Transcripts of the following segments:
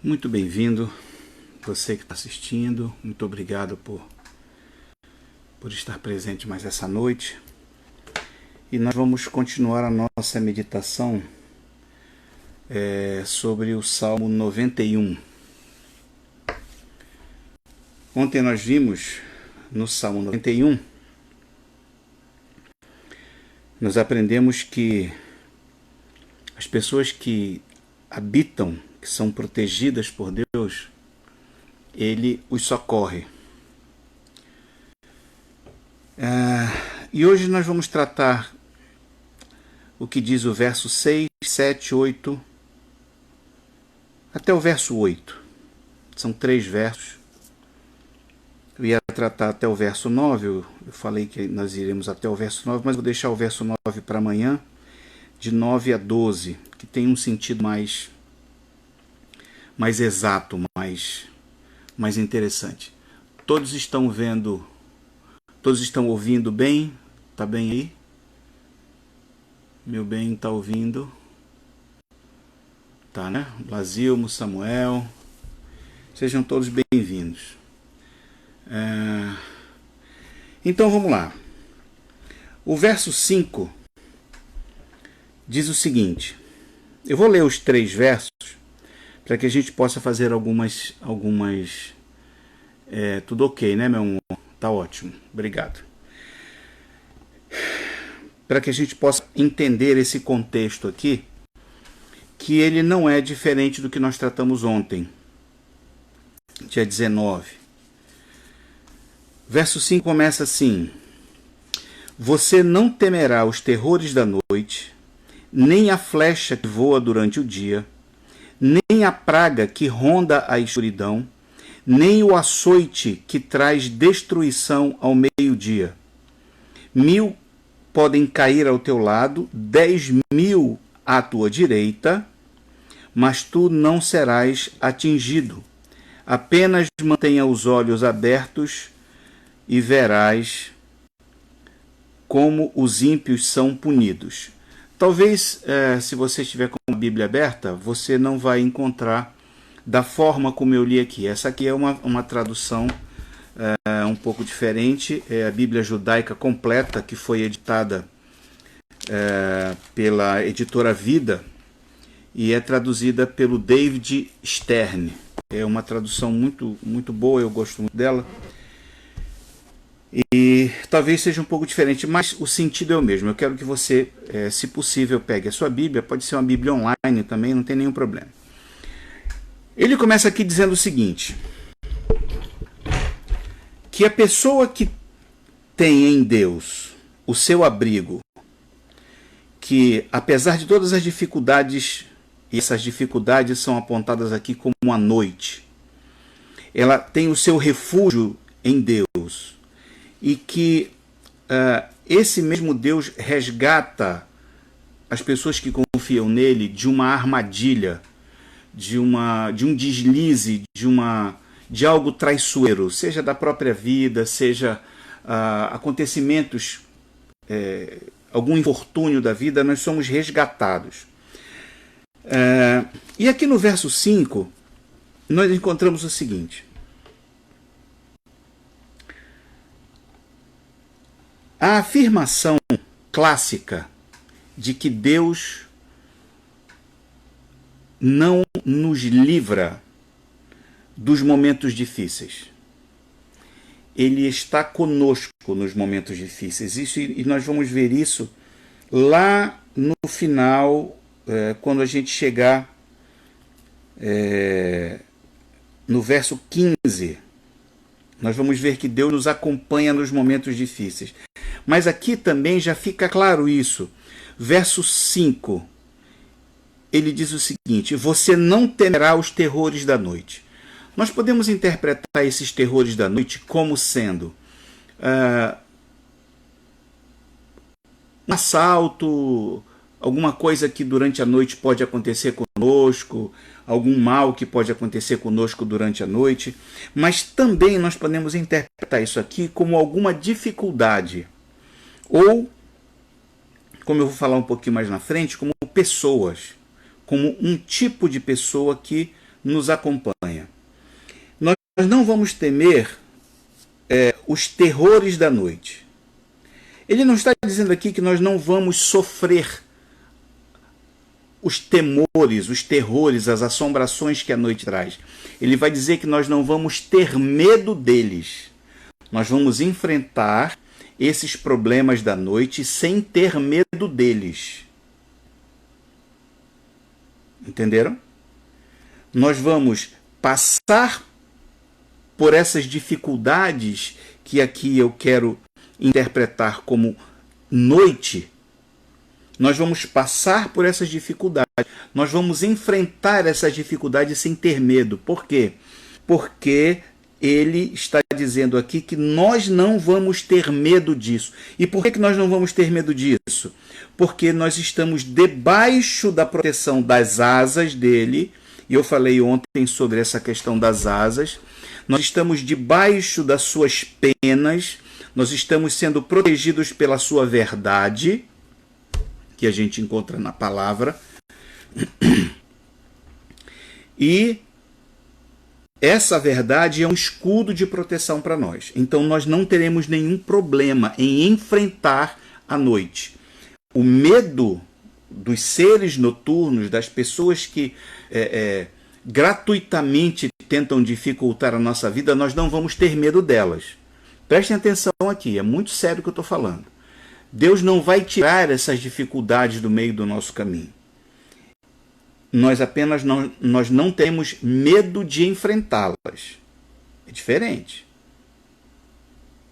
Muito bem-vindo, você que está assistindo, muito obrigado por estar presente mais essa noite. E nós vamos continuar a nossa meditação sobre o Salmo 91. Ontem nós vimos no Salmo 91, nós aprendemos que as pessoas que habitam, que são protegidas por Deus, Ele os socorre. E hoje nós vamos tratar o que diz o verso 6, 7, 8, até o verso 8. São 3 versos. Eu ia tratar até o verso 9, eu falei que nós iremos até o verso 9, mas vou deixar o verso 9 para amanhã, de 9 a 12, que tem um sentido mais exato, mais interessante. Todos estão vendo, todos estão ouvindo bem? Tá bem aí? Meu bem, tá ouvindo? Tá, né? Blasilmo, Samuel, sejam todos bem-vindos. Então vamos lá. O verso 5 diz o seguinte. Eu vou ler os 3 versos para que a gente possa fazer algumas tudo ok, né, meu amor? Tá ótimo, obrigado. Para que a gente possa entender esse contexto aqui, que ele não é diferente do que nós tratamos ontem, dia 19. Verso 5 começa assim: Você não temerá os terrores da noite, nem a flecha que voa durante o dia, nem a praga que ronda a escuridão, nem o açoite que traz destruição ao meio-dia. 1000 podem cair ao teu lado, 10.000 à tua direita, mas tu não serás atingido. Apenas mantenha os olhos abertos e verás como os ímpios são punidos. Talvez, se você estiver com a Bíblia aberta, você não vai encontrar da forma como eu li aqui. Essa aqui é uma tradução um pouco diferente. É a Bíblia Judaica Completa, que foi editada pela editora Vida e é traduzida pelo David Stern. É uma tradução muito boa, eu gosto muito dela. E talvez seja um pouco diferente, mas o sentido é o mesmo. Eu quero que você, se possível, pegue a sua Bíblia, pode ser uma Bíblia online também, não tem nenhum problema. Ele começa aqui dizendo o seguinte: que a pessoa que tem em Deus o seu abrigo, que apesar de todas as dificuldades, e essas dificuldades são apontadas aqui como a noite, ela tem o seu refúgio em Deus, e que esse mesmo Deus resgata as pessoas que confiam nele de uma armadilha, de um deslize, de algo traiçoeiro, seja da própria vida, seja acontecimentos, algum infortúnio da vida, nós somos resgatados. E aqui no verso 5, nós encontramos o seguinte: a afirmação clássica de que Deus não nos livra dos momentos difíceis. Ele está conosco nos momentos difíceis. E nós vamos ver isso lá no final, quando a gente chegar no verso 15. Nós vamos ver que Deus nos acompanha nos momentos difíceis. Mas aqui também já fica claro isso. Verso 5, ele diz o seguinte: Você não temerá os terrores da noite. Nós podemos interpretar esses terrores da noite como sendo um assalto, alguma coisa que durante a noite pode acontecer conosco, algum mal que pode acontecer conosco durante a noite, mas também nós podemos interpretar isso aqui como alguma dificuldade, ou, como eu vou falar um pouquinho mais na frente, como pessoas, como um tipo de pessoa que nos acompanha. Nós não vamos temer os terrores da noite. Ele não está dizendo aqui que nós não vamos sofrer os temores, os terrores, as assombrações que a noite traz. Ele vai dizer que nós não vamos ter medo deles. Nós vamos enfrentar esses problemas da noite sem ter medo deles. Entenderam? Nós vamos passar por essas dificuldades que aqui eu quero interpretar como noite. Nós vamos passar por essas dificuldades. Nós vamos enfrentar essas dificuldades sem ter medo. Por quê? Porque ele está dizendo aqui que nós não vamos ter medo disso. E por que nós não vamos ter medo disso? Porque nós estamos debaixo da proteção das asas dele. E eu falei ontem sobre essa questão das asas. Nós estamos debaixo das suas penas. Nós estamos sendo protegidos pela sua verdade, que a gente encontra na palavra. E essa verdade é um escudo de proteção para nós. Então nós não teremos nenhum problema em enfrentar a noite. O medo dos seres noturnos, das pessoas que gratuitamente tentam dificultar a nossa vida, nós não vamos ter medo delas. Prestem atenção aqui, é muito sério o que eu estou falando. Deus não vai tirar essas dificuldades do meio do nosso caminho. Nós não temos medo de enfrentá-las. É diferente.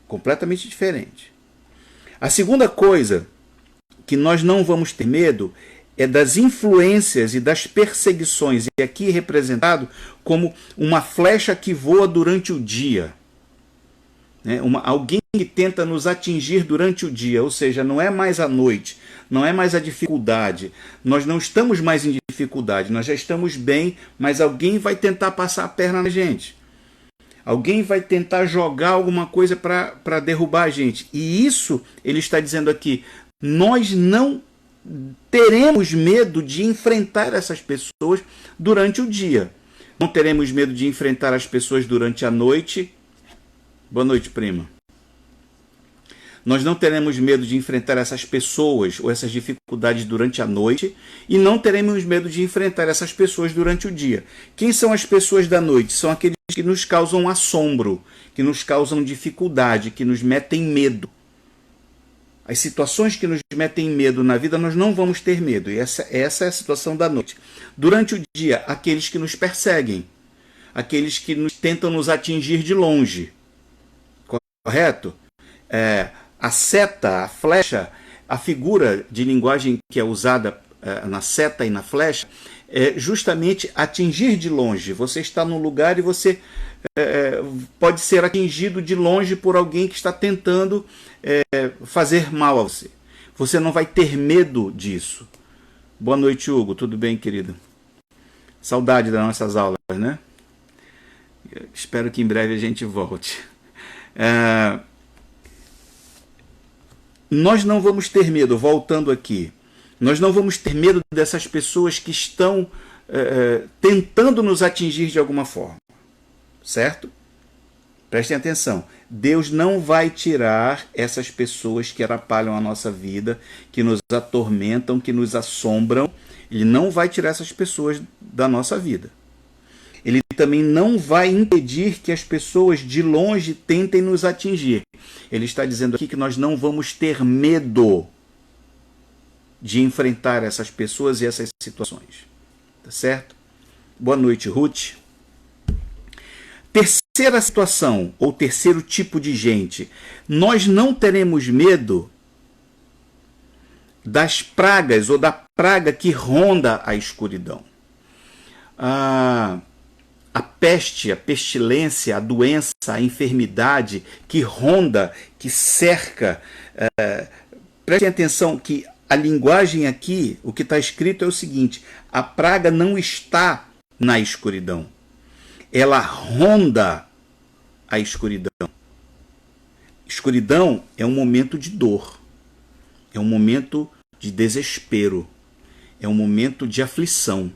Completamente diferente. A segunda coisa que nós não vamos ter medo é das influências e das perseguições, e aqui representado como uma flecha que voa durante o dia. Alguém que tenta nos atingir durante o dia, ou seja, não é mais a noite, não é mais a dificuldade. Nós não estamos mais em dificuldade, nós já estamos bem, mas alguém vai tentar passar a perna na gente. Alguém vai tentar jogar alguma coisa para derrubar a gente. E isso, ele está dizendo aqui, nós não teremos medo de enfrentar essas pessoas durante o dia. Não teremos medo de enfrentar as pessoas durante a noite. Boa noite, prima. Nós não teremos medo de enfrentar essas pessoas ou essas dificuldades durante a noite e não teremos medo de enfrentar essas pessoas durante o dia. Quem são as pessoas da noite? São aqueles que nos causam assombro, que nos causam dificuldade, que nos metem medo. As situações que nos metem medo na vida, nós não vamos ter medo. E essa é a situação da noite. Durante o dia, aqueles que nos perseguem, aqueles que tentam nos atingir de longe. Correto? A seta, a flecha, a figura de linguagem que é usada na seta e na flecha é justamente atingir de longe. Você está num lugar e você pode ser atingido de longe por alguém que está tentando fazer mal a você. Você não vai ter medo disso. Boa noite, Hugo. Tudo bem, querido? Saudade das nossas aulas, né? Espero que em breve a gente volte. Nós não vamos ter medo, voltando aqui, nós não vamos ter medo dessas pessoas que estão tentando nos atingir de alguma forma, certo? Prestem atenção, Deus não vai tirar essas pessoas que atrapalham a nossa vida, que nos atormentam, que nos assombram. Ele não vai tirar essas pessoas da nossa vida. Ele também não vai impedir que as pessoas de longe tentem nos atingir. Ele está dizendo aqui que nós não vamos ter medo de enfrentar essas pessoas e essas situações. Tá certo? Boa noite, Ruth. Terceira situação, ou terceiro tipo de gente. Nós não teremos medo das pragas ou da praga que ronda a escuridão. A peste, a pestilência, a doença, a enfermidade que ronda, que cerca. Prestem atenção que a linguagem aqui, o que está escrito é o seguinte: a praga não está na escuridão. Ela ronda a escuridão. Escuridão é um momento de dor, é um momento de desespero, é um momento de aflição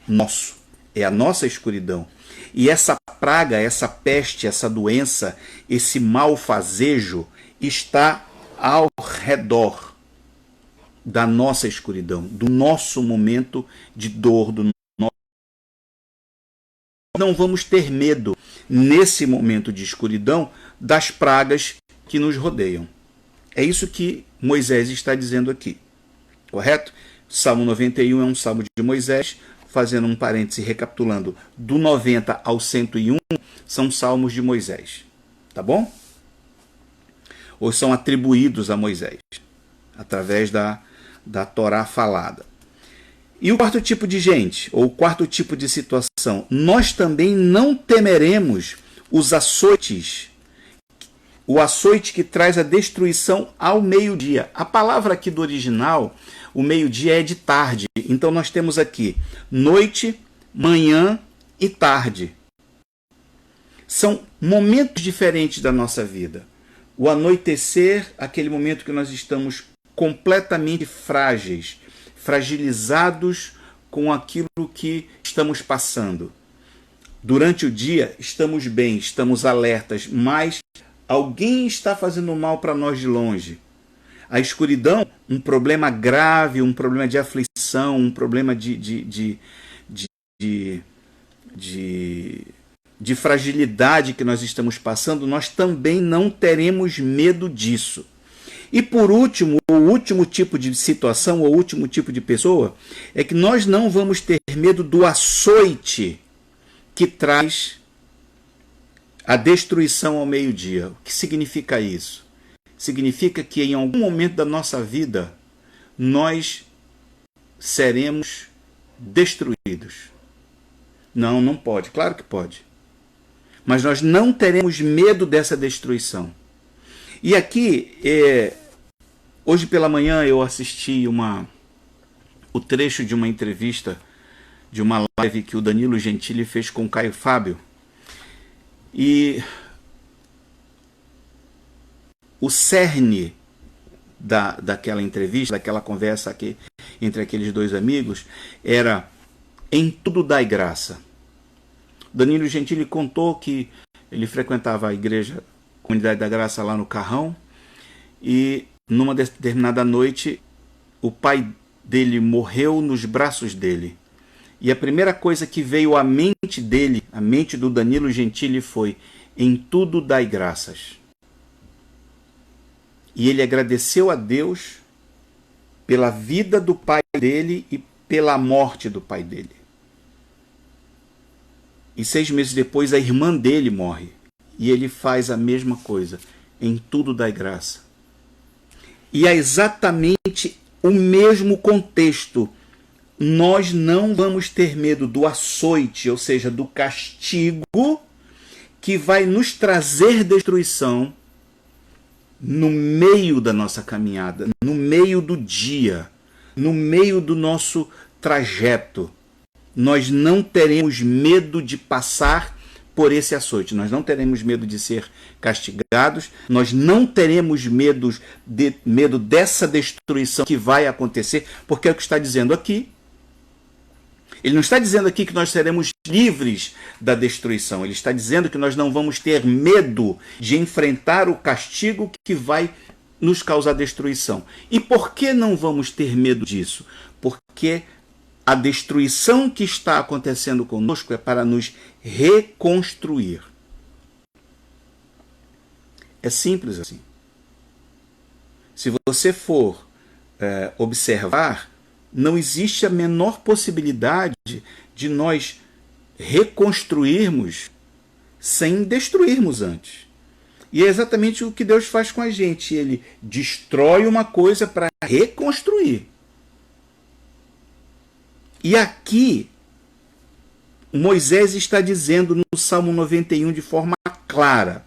nosso. é a nossa escuridão. E essa praga, essa peste, essa doença, esse malfazejo está ao redor da nossa escuridão, do nosso momento de dor, do nosso... Não vamos ter medo, nesse momento de escuridão, das pragas que nos rodeiam. É isso que Moisés está dizendo aqui, correto? Salmo 91 é um salmo de Moisés, fazendo um parêntese, recapitulando, do 90 ao 101 são salmos de Moisés, tá bom? Ou são atribuídos a Moisés, através da Torá falada. E o quarto tipo de gente, ou o quarto tipo de situação, nós também não temeremos os açoites, o açoite que traz a destruição ao meio-dia. A palavra aqui do original, o meio-dia é de tarde, então nós temos aqui noite, manhã e tarde. São momentos diferentes da nossa vida. O anoitecer, aquele momento que nós estamos completamente frágeis, fragilizados com aquilo que estamos passando. Durante o dia, estamos bem, estamos alertas, mas alguém está fazendo mal para nós de longe. A escuridão, um problema grave, um problema de aflição, um problema de fragilidade que nós estamos passando, nós também não teremos medo disso. E por último, o último tipo de situação, o último tipo de pessoa, é que nós não vamos ter medo do açoite que traz a destruição ao meio-dia. O que significa isso? Significa que em algum momento da nossa vida nós seremos destruídos. Não, não pode. Claro que pode. Mas nós não teremos medo dessa destruição. E aqui, hoje pela manhã eu assisti o trecho de uma entrevista, de uma live que o Danilo Gentili fez com o Caio Fábio. E o cerne daquela entrevista, daquela conversa aqui entre aqueles dois amigos, era: em tudo dai graça. Danilo Gentili contou que ele frequentava a igreja Comunidade da Graça lá no Carrão, e numa determinada noite o pai dele morreu nos braços dele. E a primeira coisa que veio à mente dele, à mente do Danilo Gentili, foi: em tudo dai graças. E ele agradeceu a Deus pela vida do pai dele e pela morte do pai dele. E 6 meses depois a irmã dele morre. E ele faz a mesma coisa. Em tudo dai graça. E é exatamente o mesmo contexto. Nós não vamos ter medo do açoite, ou seja, do castigo que vai nos trazer destruição no meio da nossa caminhada, no meio do dia, no meio do nosso trajeto. Nós não teremos medo de passar por esse açoite, nós não teremos medo de ser castigados, nós não teremos medo dessa destruição que vai acontecer, porque é o que está dizendo aqui. Ele não está dizendo aqui que nós seremos livres da destruição, ele está dizendo que nós não vamos ter medo de enfrentar o castigo que vai nos causar destruição. E por que não vamos ter medo disso? Porque a destruição que está acontecendo conosco é para nos reconstruir. É simples assim. Se você for observar, não existe a menor possibilidade de nós reconstruirmos sem destruirmos antes. E é exatamente o que Deus faz com a gente. Ele destrói uma coisa para reconstruir. E aqui, Moisés está dizendo no Salmo 91 de forma clara: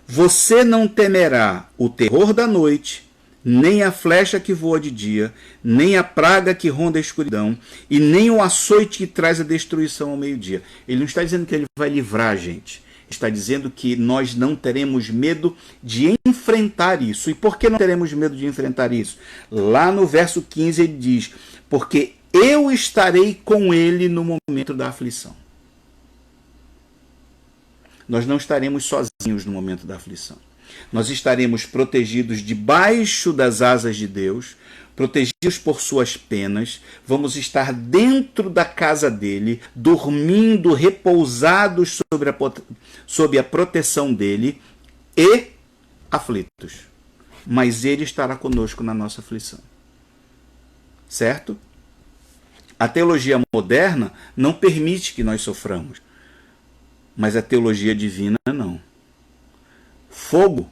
você não temerá o terror da noite, nem a flecha que voa de dia, nem a praga que ronda a escuridão, e nem o açoite que traz a destruição ao meio-dia. Ele não está dizendo que ele vai livrar a gente. Está dizendo que nós não teremos medo de enfrentar isso. E por que não teremos medo de enfrentar isso? Lá no verso 15 ele diz: porque eu estarei com ele no momento da aflição. Nós não estaremos sozinhos no momento da aflição. Nós estaremos protegidos debaixo das asas de Deus, protegidos por suas penas, vamos estar dentro da casa dele, dormindo, repousados sob a proteção dele e aflitos. Mas ele estará conosco na nossa aflição. Certo? A teologia moderna não permite que nós soframos, mas a teologia divina não. Fogo,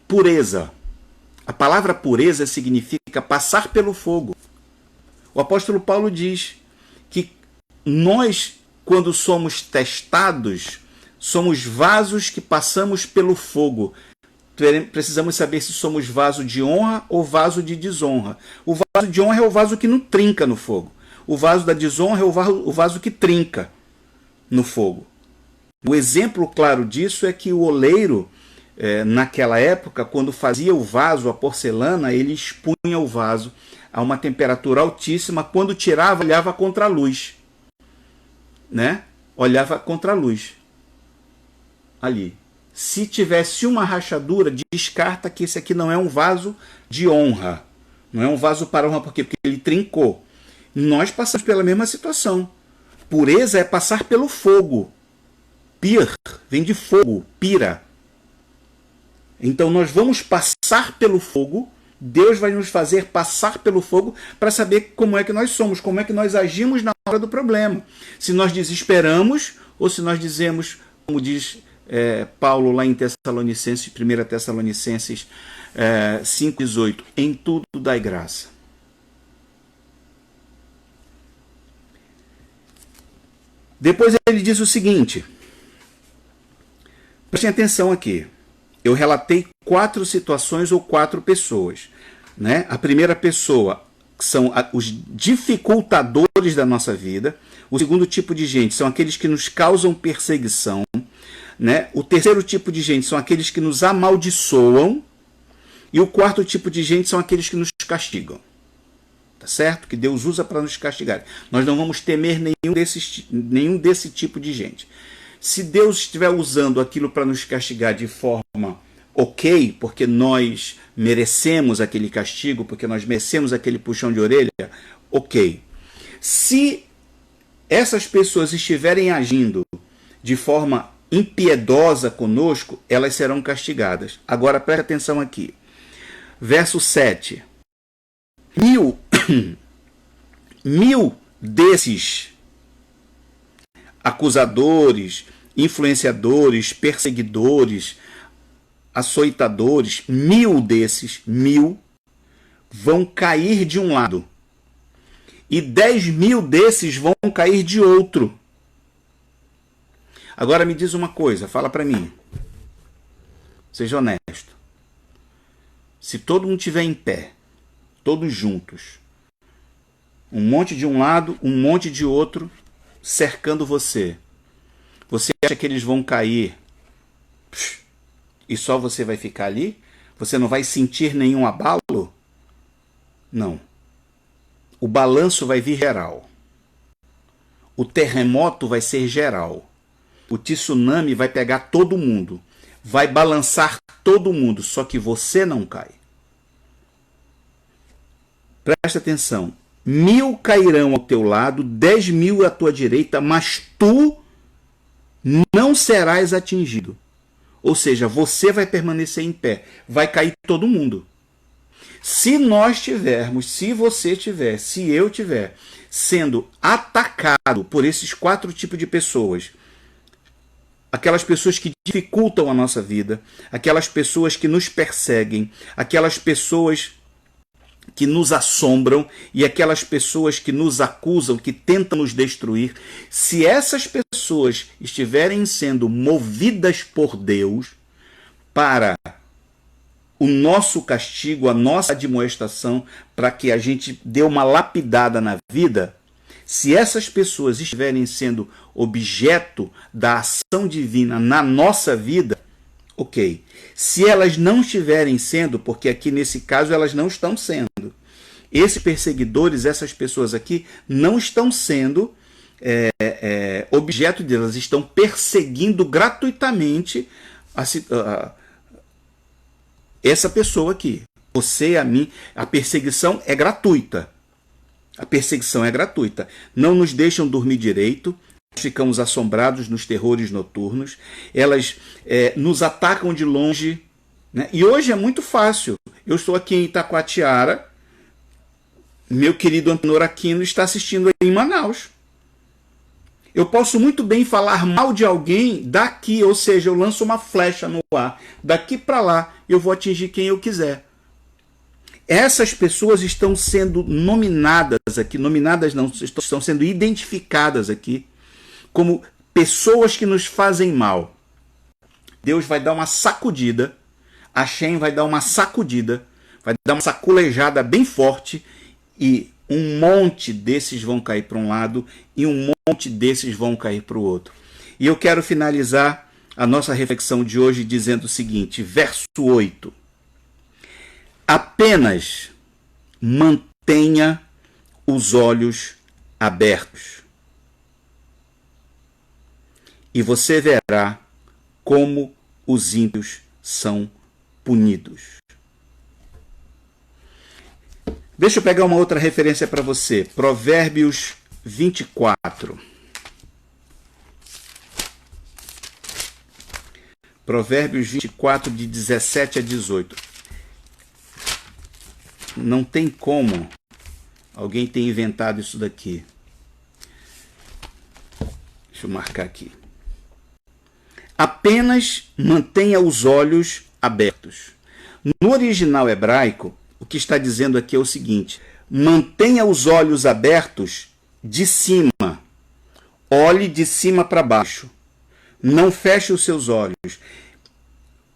pureza. A palavra pureza significa passar pelo fogo. O apóstolo Paulo diz que nós, quando somos testados, somos vasos que passamos pelo fogo. Precisamos saber se somos vaso de honra ou vaso de desonra. O vaso de honra é o vaso que não trinca no fogo. O vaso da desonra é o vaso que trinca no fogo. O exemplo claro disso é que o oleiro, naquela época, quando fazia o vaso, a porcelana, ele expunha o vaso a uma temperatura altíssima. Quando tirava, olhava contra a luz. Né? Olhava contra a luz. Ali. Se tivesse uma rachadura, descarta que esse aqui não é um vaso de honra. Não é um vaso para honra. Por quê? Porque ele trincou. Nós passamos pela mesma situação. Pureza é passar pelo fogo. Pir vem de fogo, pira. Então nós vamos passar pelo fogo, Deus vai nos fazer passar pelo fogo para saber como é que nós somos, como é que nós agimos na hora do problema. Se nós desesperamos ou se nós dizemos, como diz Paulo lá em Tessalonicenses, 1 Tessalonicenses 5,18, em tudo dai graça. Depois ele diz o seguinte, prestem atenção aqui. Eu relatei 4 situações ou 4 pessoas. Né? A primeira pessoa são os dificultadores da nossa vida. O segundo tipo de gente são aqueles que nos causam perseguição. Né? O terceiro tipo de gente são aqueles que nos amaldiçoam. E o quarto tipo de gente são aqueles que nos castigam. Tá certo? Que Deus usa para nos castigar. Nós não vamos temer nenhum desse tipo de gente. Se Deus estiver usando aquilo para nos castigar de forma ok, porque nós merecemos aquele castigo, porque nós merecemos aquele puxão de orelha, ok. Se essas pessoas estiverem agindo de forma impiedosa conosco, elas serão castigadas. Agora preste atenção aqui. Verso 7. 1000 desses acusadores, influenciadores, perseguidores, açoitadores, 1000 desses, 1000, vão cair de um lado. E 10.000 desses vão cair de outro. Agora me diz uma coisa, fala para mim. Seja honesto. Se todo mundo estiver em pé, todos juntos, um monte de um lado, um monte de outro, cercando você. Você acha que eles vão cair e só você vai ficar ali? Você não vai sentir nenhum abalo? Não. O balanço vai vir geral. O terremoto vai ser geral. O tsunami vai pegar todo mundo. Vai balançar todo mundo, só que você não cai. Presta atenção. 1000 cairão ao teu lado, 10.000 à tua direita, mas tu não serás atingido. Ou seja, você vai permanecer em pé. Vai cair todo mundo. Se nós tivermos, se você tiver, se eu tiver, sendo atacado por esses 4 tipos de pessoas, aquelas pessoas que dificultam a nossa vida, aquelas pessoas que nos perseguem, aquelas pessoas que nos assombram e aquelas pessoas que nos acusam, que tentam nos destruir, se essas pessoas estiverem sendo movidas por Deus para o nosso castigo, a nossa admoestação, para que a gente dê uma lapidada na vida, se essas pessoas estiverem sendo objeto da ação divina na nossa vida, ok. Se elas não estiverem sendo, porque aqui nesse caso elas não estão sendo, Esses perseguidores, essas pessoas aqui, não estão sendo objeto delas, estão perseguindo gratuitamente essa pessoa aqui. Você, a mim, a perseguição é gratuita. A perseguição é gratuita. Não nos deixam dormir direito, ficamos assombrados nos terrores noturnos, elas nos atacam de longe, né? E hoje é muito fácil. Eu estou aqui em Itacoatiara, meu querido Antenor Aquino está assistindo aí em Manaus. Eu posso muito bem falar mal de alguém daqui, ou seja, eu lanço uma flecha no ar, daqui para lá eu vou atingir quem eu quiser. Essas pessoas estão sendo nominadas aqui, nominadas não, estão sendo identificadas aqui como pessoas que nos fazem mal. Deus vai dar uma sacudida, a Shem vai dar uma sacudida, vai dar uma saculejada bem forte e um monte desses vão cair para um lado e um monte desses vão cair para o outro. E eu quero finalizar a nossa reflexão de hoje dizendo o seguinte, verso 8. Apenas mantenha os olhos abertos e você verá como os ímpios são punidos. Deixa eu pegar uma outra referência para você. Provérbios 24. Provérbios 24, de 17 a 18. Não tem como alguém ter inventado isso daqui. Deixa eu marcar aqui. Apenas mantenha os olhos abertos. No original hebraico, o que está dizendo aqui é o seguinte: mantenha os olhos abertos de cima. Olhe de cima para baixo. Não feche os seus olhos.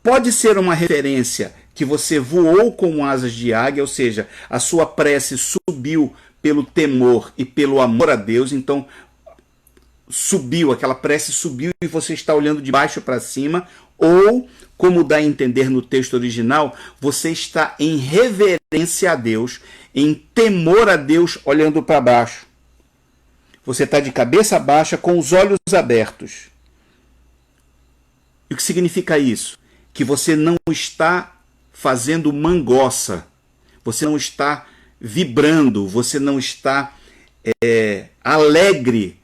Pode ser uma referência que você voou com asas de águia, ou seja, a sua prece subiu pelo temor e pelo amor a Deus, então subiu, aquela prece subiu e você está olhando de baixo para cima, ou, como dá a entender no texto original, você está em reverência a Deus, em temor a Deus, olhando para baixo. Você está de cabeça baixa, com os olhos abertos. E o que significa isso? Que você não está fazendo mangoça, você não está vibrando, você não está alegre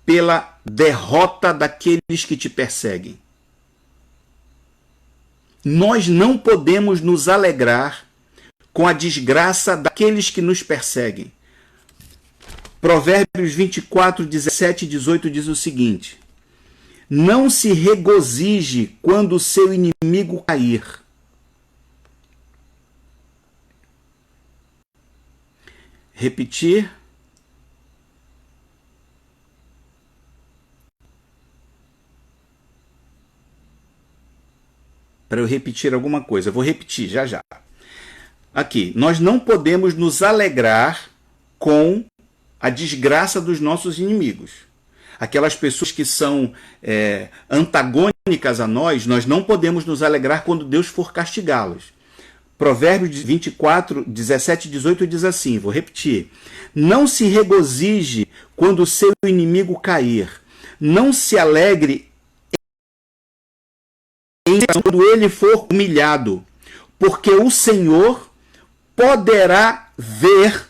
pela derrota daqueles que te perseguem. Nós não podemos nos alegrar com a desgraça daqueles que nos perseguem. Provérbios 24, 17 e 18 diz o seguinte: não se regozije quando o seu inimigo cair. Repetir. Para eu repetir alguma coisa. Eu vou repetir já já. Aqui, nós não podemos nos alegrar com a desgraça dos nossos inimigos. Aquelas pessoas que são antagônicas a nós, nós não podemos nos alegrar quando Deus for castigá-los. Provérbios 24, 17 e 18 diz assim, vou repetir. Não se regozije quando o seu inimigo cair. Não se alegre quando ele for humilhado, porque o Senhor poderá ver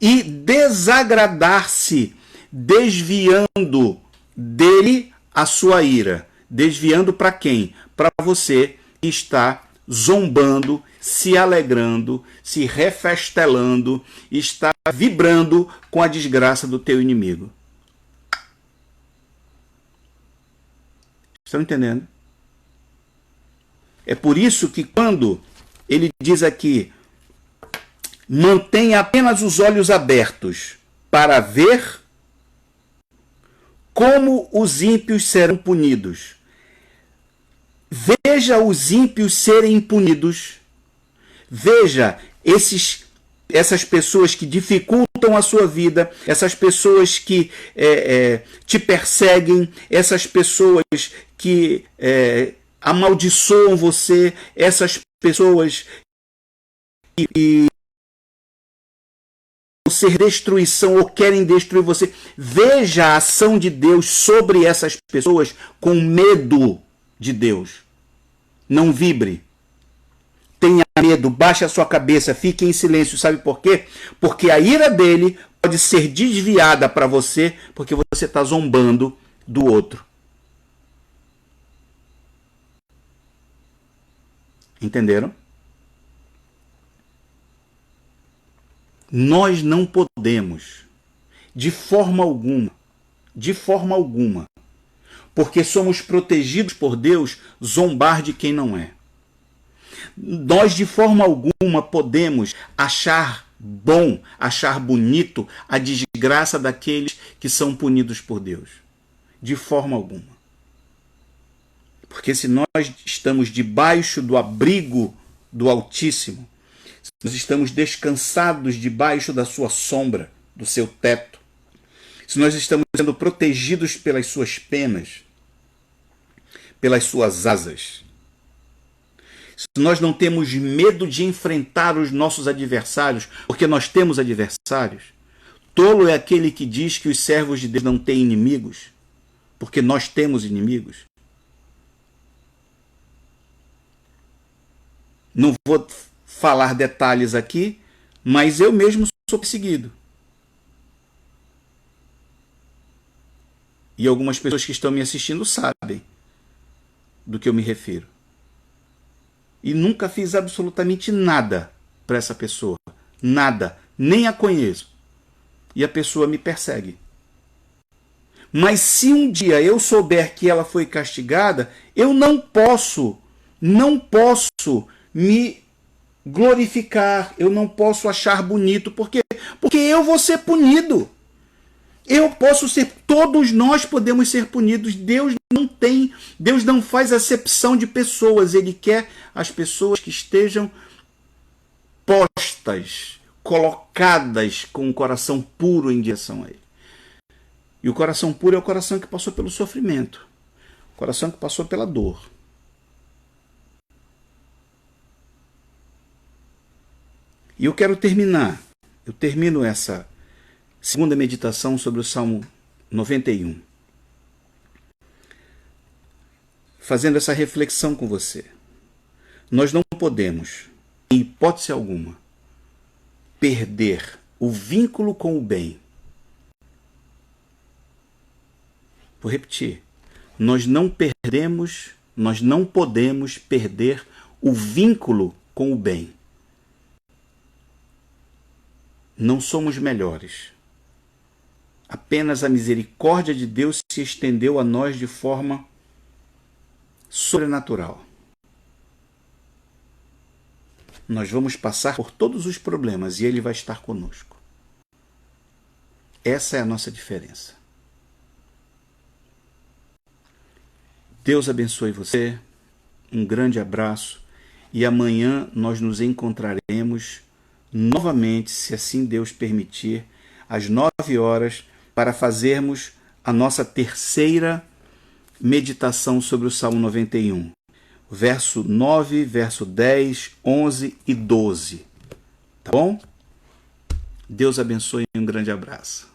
e desagradar-se, desviando dele a sua ira. Desviando para quem? Para você que está zombando, se alegrando, se refestelando, está vibrando com a desgraça do teu inimigo. Estão entendendo? É por isso que quando ele diz aqui, mantenha apenas os olhos abertos para ver como os ímpios serão punidos. Veja os ímpios serem punidos. Veja essas pessoas que dificultam a sua vida, essas pessoas que te perseguem, essas pessoas que amaldiçoam você, essas pessoas que ser destruição ou querem destruir você. Veja a ação de Deus sobre essas pessoas com medo de Deus. Não vibre. Tenha medo, baixe a sua cabeça, fique em silêncio. Sabe por quê? Porque a ira dele pode ser desviada para você porque você está zombando do outro. Entenderam? Nós não podemos, de forma alguma, porque somos protegidos por Deus, zombar de quem não é. Nós, de forma alguma, podemos achar bom, achar bonito a desgraça daqueles que são punidos por Deus. De forma alguma. Porque se nós estamos debaixo do abrigo do Altíssimo, nós estamos descansados debaixo da sua sombra, do seu teto, se nós estamos sendo protegidos pelas suas penas, pelas suas asas, se nós não temos medo de enfrentar os nossos adversários, porque nós temos adversários, tolo é aquele que diz que os servos de Deus não têm inimigos, porque nós temos inimigos. Não vou falar detalhes aqui, mas eu mesmo sou perseguido. E algumas pessoas que estão me assistindo sabem do que eu me refiro. E nunca fiz absolutamente nada para essa pessoa. Nada. Nem a conheço. E a pessoa me persegue. Mas se um dia eu souber que ela foi castigada, eu não posso me glorificar, eu não posso achar bonito. Por quê? Porque eu vou ser punido. Eu posso ser, todos nós podemos ser punidos. Deus não faz acepção de pessoas. Ele quer as pessoas que estejam postas, colocadas com o coração puro em direção a Ele. E o coração puro é o coração que passou pelo sofrimento, o coração que passou pela dor. E eu quero terminar. Eu termino essa segunda meditação sobre o Salmo 91. Fazendo essa reflexão com você. Nós não podemos, em hipótese alguma, perder o vínculo com o bem. Vou repetir. Nós não podemos perder o vínculo com o bem. Não somos melhores. Apenas a misericórdia de Deus se estendeu a nós de forma sobrenatural. Nós vamos passar por todos os problemas e Ele vai estar conosco. Essa é a nossa diferença. Deus abençoe você. Um grande abraço. E amanhã nós nos encontraremos novamente, se assim Deus permitir, às 9 horas, para fazermos a nossa terceira meditação sobre o Salmo 91. Verso 9, verso 10, 11 e 12. Tá bom? Deus abençoe e um grande abraço.